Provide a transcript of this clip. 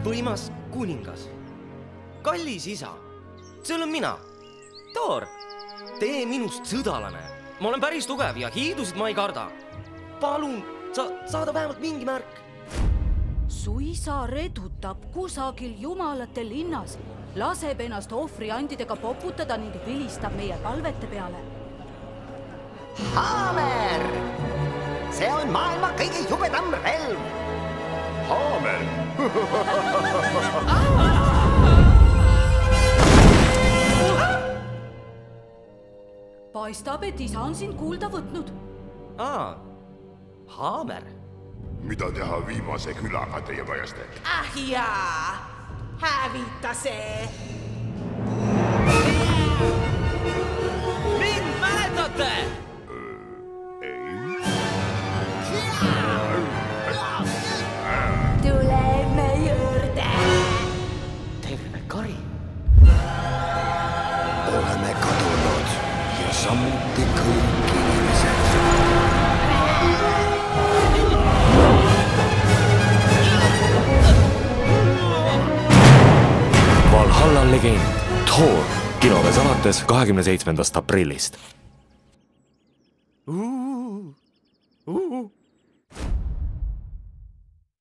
võimas kuningas. Kallis isa, see olen mina, Thor. Tee minust sõdalane. Ma olen päris tugev ja hiidusid ma ei karda. Palun, saada vähemalt mingi märk. Su isa redutab kusagil jumalate linnas, laseb ennast ohvriandidega poputada ning vilistab meie palvete peale. Haamer! See on maailma kõige jubedam relv. Haamer! Paistab, et isa on sind kuulda võtnud. Haamer. Mida teha viimase külaga teie majesteet? Ah jaa, hävita see. Mind mäletate? Tuleme juurde. Terve kari. Oleme kadunud ja samuti kõik inimesed. Valhalla legend Thor kinodes alates 27. aprillist.